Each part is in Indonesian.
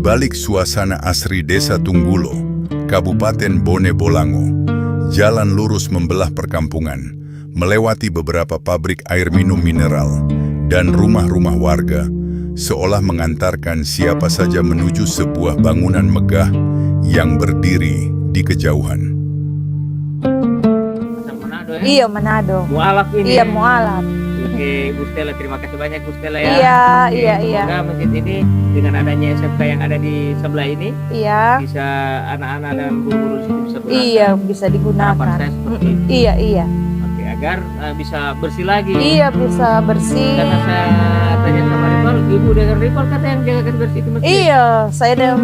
balik suasana asri Desa Tunggulo, Kabupaten Bone Bolango, jalan lurus membelah perkampungan, melewati beberapa pabrik air minum mineral dan rumah-rumah warga, seolah mengantarkan siapa saja menuju sebuah bangunan megah yang berdiri di kejauhan. Manado, ya? Iya, Manado. Mualaf ini. Iya, mualaf. Oke, Bu Stella, terima kasih banyak Bu Stella ya. Iya, Oke, iya, iya. Semoga masjid ini dengan adanya SMK yang ada di sebelah ini Iya. bisa anak-anak dan guru-guru di situ bisa belajar. Iya, bisa digunakan. Harapan saya seperti itu. Iya, iya. Oke, agar bisa bersih lagi. Iya, bisa bersih. Karena saya tanya sama Rival, Ibu dengan Rival kata yang jaga bersih itu masjid. Iya, saya dan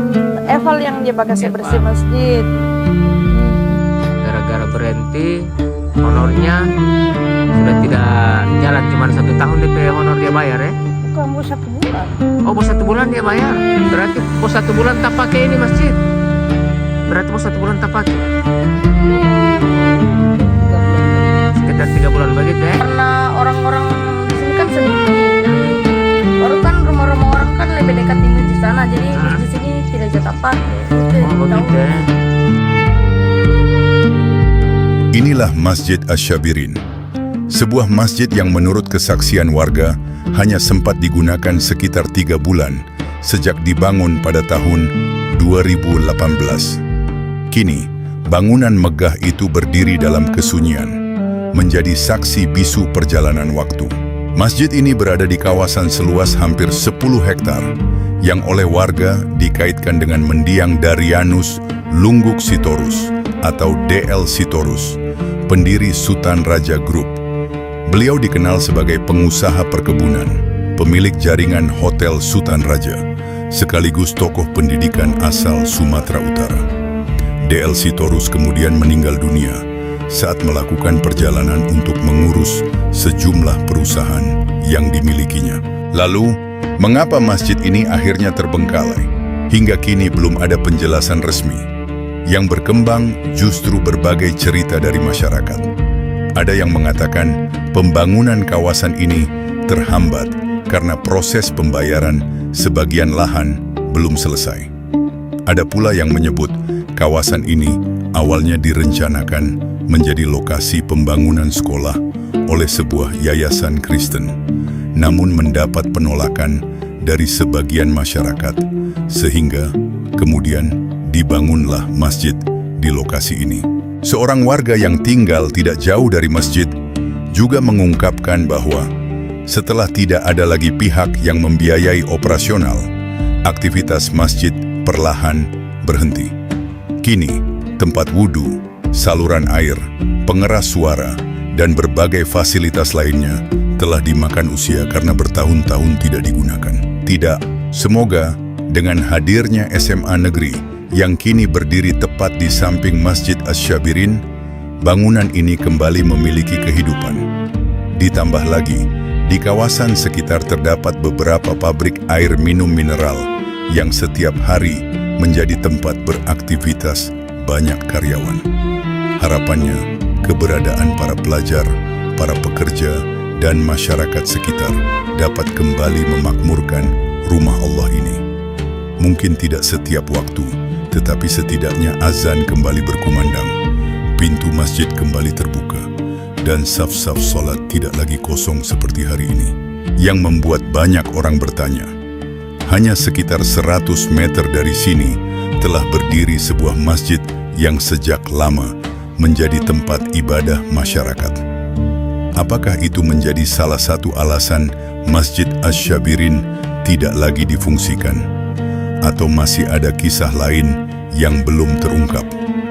Eval yang jaga kasih Eval. bersih masjid. Gara-gara berhenti, honornya sudah tidak jalan, cuma 1 tahun DP honor dia bayar ya. Bukan bu 1 bulan. Oh, bos 1 bulan dia bayar. Berarti bos 1 bulan tak pakai ini masjid. Berarti bos 1 bulan tak pakai. Sekitar 3 bulan begitu ya. Karena orang-orang di sini kan sedikit. Baru kan rumah-rumah orang kan lebih dekat di masjid sana, jadi di sini tidak jatah pakai. Oh, begitu ya. Inilah Masjid Asy-Syabirin, sebuah masjid yang menurut kesaksian warga hanya sempat digunakan sekitar 3 bulan sejak dibangun pada tahun 2018. Kini, bangunan megah itu berdiri dalam kesunyian, menjadi saksi bisu perjalanan waktu. Masjid ini berada di kawasan seluas hampir 10 hektar, yang oleh warga dikaitkan dengan mendiang Darianus Lungguk Sitorus atau DL Sitorus, pendiri Sutan Raja Group. Beliau dikenal sebagai pengusaha perkebunan, pemilik jaringan Hotel Sutan Raja, sekaligus tokoh pendidikan asal Sumatera Utara. DL Sitorus kemudian meninggal dunia saat melakukan perjalanan untuk mengurus sejumlah perusahaan yang dimilikinya. Lalu, mengapa masjid ini akhirnya terbengkalai? Hingga kini belum ada penjelasan resmi. Yang berkembang justru berbagai cerita dari masyarakat. Ada yang mengatakan pembangunan kawasan ini terhambat karena proses pembayaran sebagian lahan belum selesai. Ada pula yang menyebut kawasan ini awalnya direncanakan menjadi lokasi pembangunan sekolah oleh sebuah yayasan Kristen, namun mendapat penolakan dari sebagian masyarakat, sehingga kemudian dibangunlah masjid di lokasi ini. Seorang warga yang tinggal tidak jauh dari masjid juga mengungkapkan bahwa setelah tidak ada lagi pihak yang membiayai operasional, aktivitas masjid perlahan berhenti. Kini, tempat wudhu, saluran air, pengeras suara, dan berbagai fasilitas lainnya telah dimakan usia karena bertahun-tahun tidak digunakan. Tidak, semoga dengan hadirnya SMA negeri yang kini berdiri tepat di samping Masjid Asy-Syabirin, bangunan ini kembali memiliki kehidupan. Ditambah lagi, di kawasan sekitar terdapat beberapa pabrik air minum mineral yang setiap hari menjadi tempat beraktivitas banyak karyawan. Harapannya, keberadaan para pelajar, para pekerja, dan masyarakat sekitar dapat kembali memakmurkan rumah Allah ini. Mungkin tidak setiap waktu, tetapi setidaknya azan kembali berkumandang, pintu masjid kembali terbuka, dan saf-saf sholat tidak lagi kosong seperti hari ini. Yang membuat banyak orang bertanya, hanya sekitar 100 meter dari sini telah berdiri sebuah masjid yang sejak lama menjadi tempat ibadah masyarakat. Apakah itu menjadi salah satu alasan Masjid Asy-Syabirin tidak lagi difungsikan? Atau masih ada kisah lain yang belum terungkap?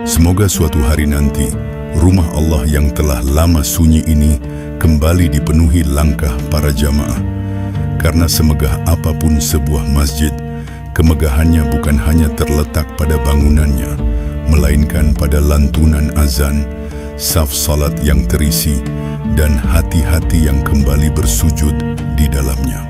Semoga suatu hari nanti, rumah Allah yang telah lama sunyi ini kembali dipenuhi langkah para jamaah. Karena semegah apapun sebuah masjid, kemegahannya bukan hanya terletak pada bangunannya, melainkan pada lantunan azan, saf salat yang terisi, dan hati-hati yang kembali bersujud di dalamnya.